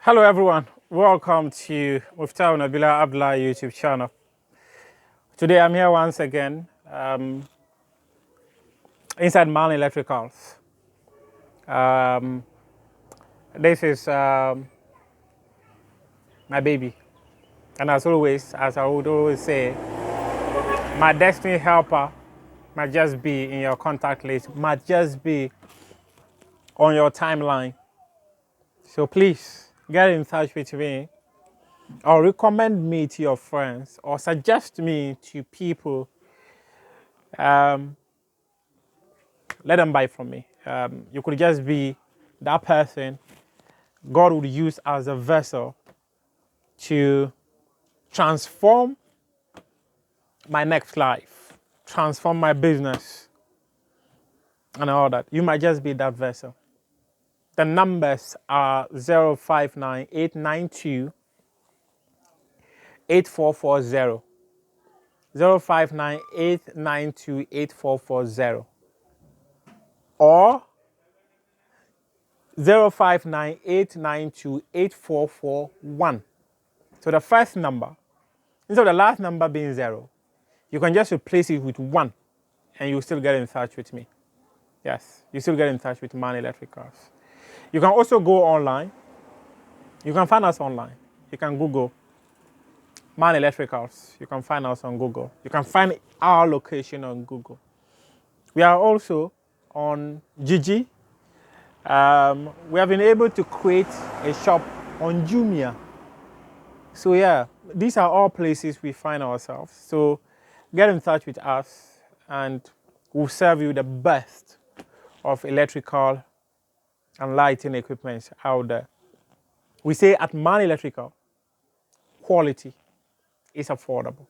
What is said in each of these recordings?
Hello everyone, welcome to Muftaw Nabila Abdullah YouTube channel. Today I'm here once again inside Man Electricals. This is my baby, and as always, as I would always say, my destiny helper might just be in your contact list, might just be on your timeline. So please get in touch with me or recommend me to your friends or suggest me to people. Let them buy from me. You could just be that person God would use as a vessel to transform my next life, transform my business, and all that. You might just be that vessel. The numbers are 059-892-8440, 059-892-8440, or 059-892-8441. So the first number, instead of the last number being 0, you can just replace it with 1 and you'll still get in touch with me. Yes, you still get in touch with Man Electricals. You can also go online. You can find us online. You can Google Man Electricals. You can find us on Google. You can find our location on Google. We are also on Gigi. We have been able to create a shop on Jumia. So yeah, these are all places we find ourselves. So get in touch with us and we'll serve you the best of electrical and lighting equipment out there. We say at Man Electrical, quality is affordable.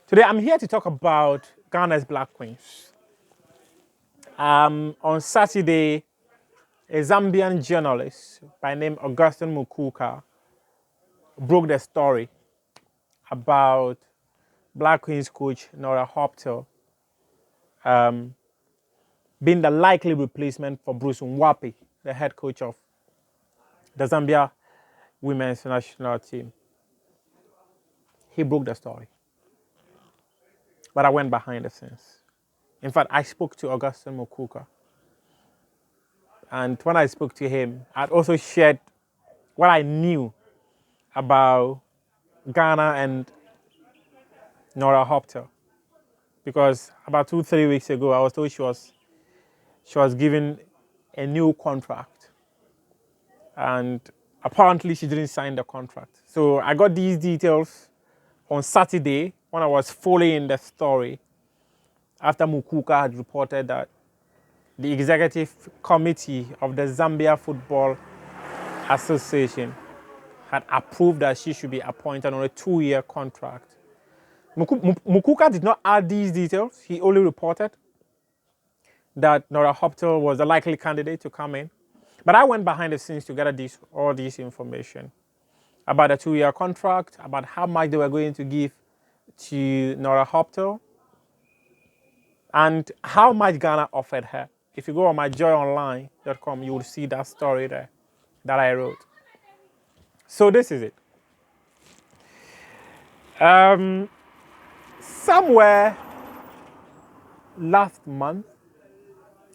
Today I'm here to talk about Ghana's Black Queens. On Saturday, a Zambian journalist by name Augustine Mukuka broke the story about Black Queens coach Nora Häuptle being the likely replacement for Bruce Mwapi, the head coach of the Zambia women's national team. He broke the story. But I went behind the scenes. In fact, I spoke to Augustine Mukuka. And when I spoke to him, I also shared what I knew about Ghana and Nora Häuptle. Because about 2-3 weeks ago, I was told she was given a new contract. And apparently she didn't sign the contract. So I got these details on Saturday when I was following the story after Mukuka had reported that the executive committee of the Zambia Football Association had approved that she should be appointed on a 2-year contract. Mukuka did not add these details. He only reported that Nora Häuptle was a likely candidate to come in. But I went behind the scenes to gather all this information about the 2-year contract, about how much they were going to give to Nora Häuptle, and how much Ghana offered her. If you go on myjoyonline.com, you will see that story there that I wrote. So this is it. Somewhere last month,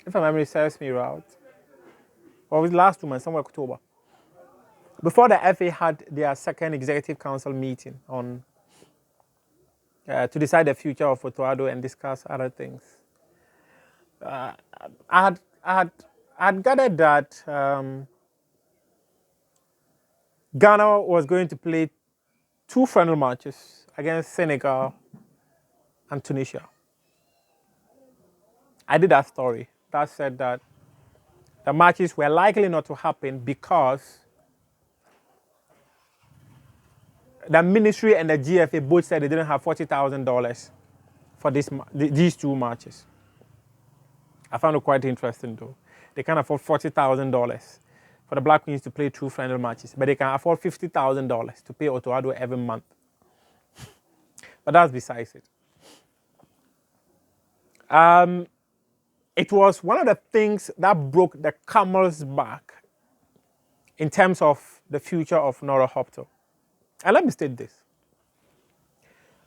if my memory serves me right, or it was last 2 months, somewhere October, before the FA had their second executive council meeting on to decide the future of Otoado and discuss other things, I had gathered that Ghana was going to play 2 friendly matches against Senegal and Tunisia. I did that story that said that the matches were likely not to happen because the ministry and the GFA both said they didn't have $40,000 for these 2 matches. I found it quite interesting though. They can't afford $40,000 for the Black Queens to play 2 friendly matches, but they can afford $50,000 to pay Otoado every month. But that's besides it. It was one of the things that broke the camel's back in terms of the future of Nora Häuptle. And let me state this.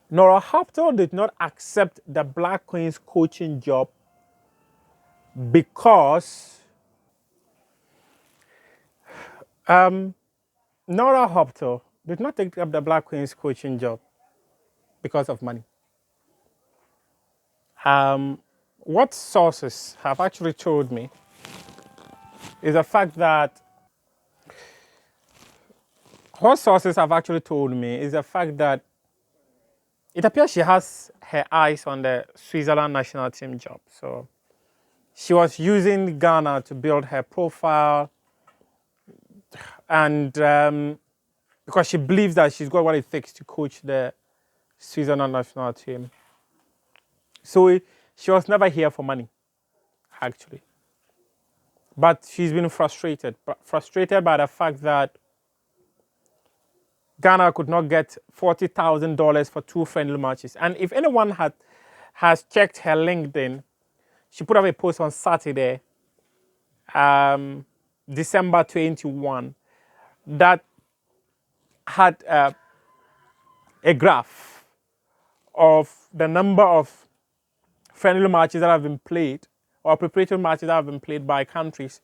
Nora Häuptle did not accept the Black Queens coaching job because Nora Häuptle did not take up the Black Queens coaching job because of money. What sources have actually told me is the fact that it appears she has her eyes on the Switzerland national team job. So she was using Ghana to build her profile, and because she believes that she's got what it takes to coach the Switzerland national team. So she was never here for money, actually. But she's been frustrated by the fact that Ghana could not get $40,000 for 2 friendly matches. And if anyone has checked her LinkedIn, she put up a post on Saturday, December 21, that had a graph of the number of friendly matches that have been played, or preparatory matches that have been played by countries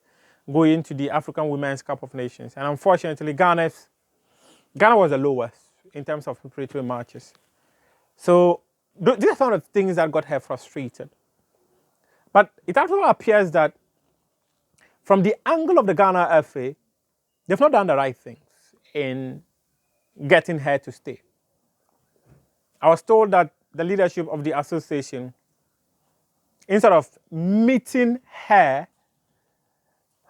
going to the African Women's Cup of Nations. And unfortunately, Ghana was the lowest in terms of preparatory matches. So these are some of the things that got her frustrated. But it actually appears that from the angle of the Ghana FA, they've not done the right things in getting her to stay. I was told that the leadership of the association, instead of meeting her,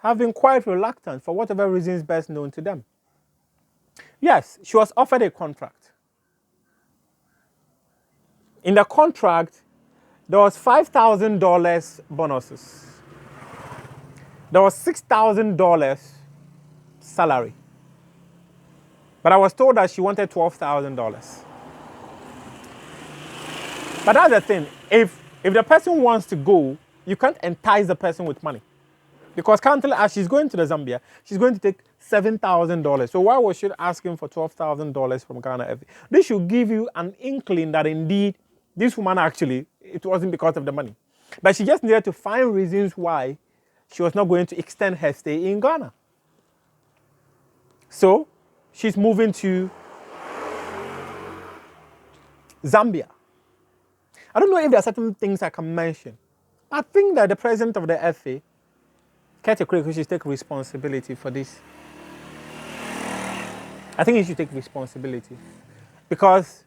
have been quite reluctant for whatever reasons best known to them. Yes, she was offered a contract. In the contract, there was $5,000 bonuses. There was $6,000 salary. But I was told that she wanted $12,000. But that's the thing. If the person wants to go, you can't entice the person with money. Because currently, as she's going to the Zambia, she's going to take $7,000. So why was she asking for $12,000 from Ghana FA? This should give you an inkling that indeed, this woman actually, it wasn't because of the money. But she just needed to find reasons why she was not going to extend her stay in Ghana. So she's moving to Zambia. I don't know if there are certain things I can mention. I think that the president of the FA, Kurt Okreko, should take responsibility for this. I think he should take responsibility because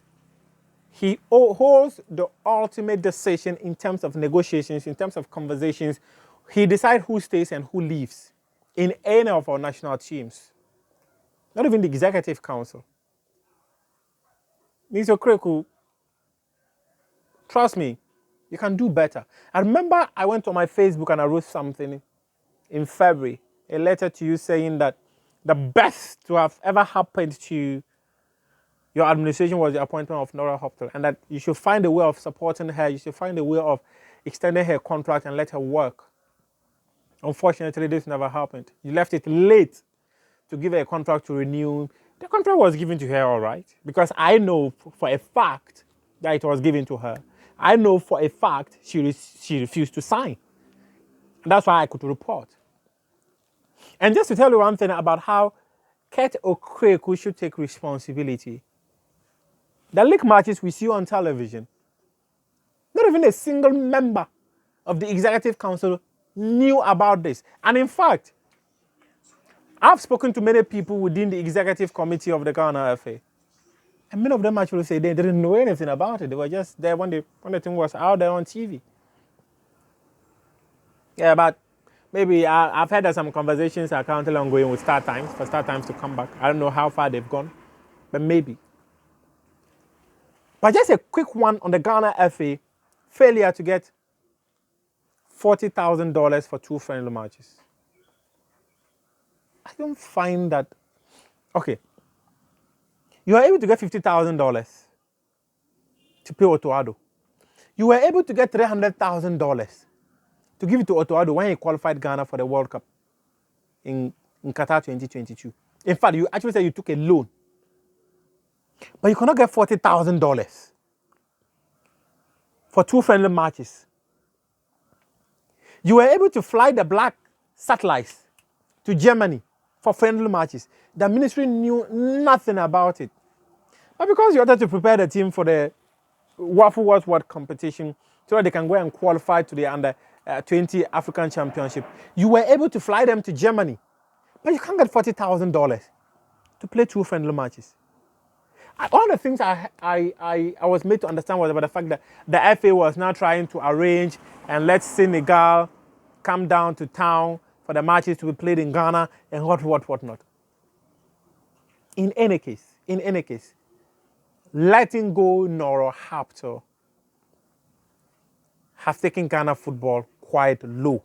he holds the ultimate decision in terms of negotiations, in terms of conversations. He decides who stays and who leaves in any of our national teams. Not even the executive council. Mr. Okreko, trust me, you can do better. I remember I went on my Facebook and I wrote something in February, a letter to you saying that the best to have ever happened to your administration was the appointment of Nora Häuptle, and that you should find a way of supporting her, you should find a way of extending her contract and let her work. Unfortunately, this never happened. You left it late to give her a contract to renew. The contract was given to her all right, because I know for a fact that it was given to her. I know for a fact she refused to sign. That's why I could report. And just to tell you one thing about how Kurt Okreko should take responsibility. The league matches we see on television, not even a single member of the executive council knew about this. And in fact, I've spoken to many people within the executive committee of the Ghana FA. And many of them actually say they didn't know anything about it. They were just there when the thing was out there on TV. Yeah, but maybe I've had some conversations are currently ongoing with Star Times, for Star Times to come back. I don't know how far they've gone, but maybe. But just a quick one on the Ghana FA, failure to get $40,000 for 2 friendly matches. I don't find that, okay. You are able to get $50,000 to pay Otoado. You were able to get $300,000 to give it to Otoado when he qualified Ghana for the World Cup in Qatar 2022. In fact, you actually said you took a loan. But you cannot get $40,000 for 2 friendly matches. You were able to fly the black satellites to Germany for friendly matches. The ministry knew nothing about it. But because you wanted to prepare the team for the WAFCON World competition so that they can go and qualify to the under 20 African Championship, you were able to fly them to Germany. But you can't get $40,000 to play 2 friendly matches. One of the things I was made to understand was about the fact that the FA was now trying to arrange and let Senegal come down to town for the matches to be played in Ghana and whatnot. In any case, letting go Nora Häuptle has taken Ghana football quite low.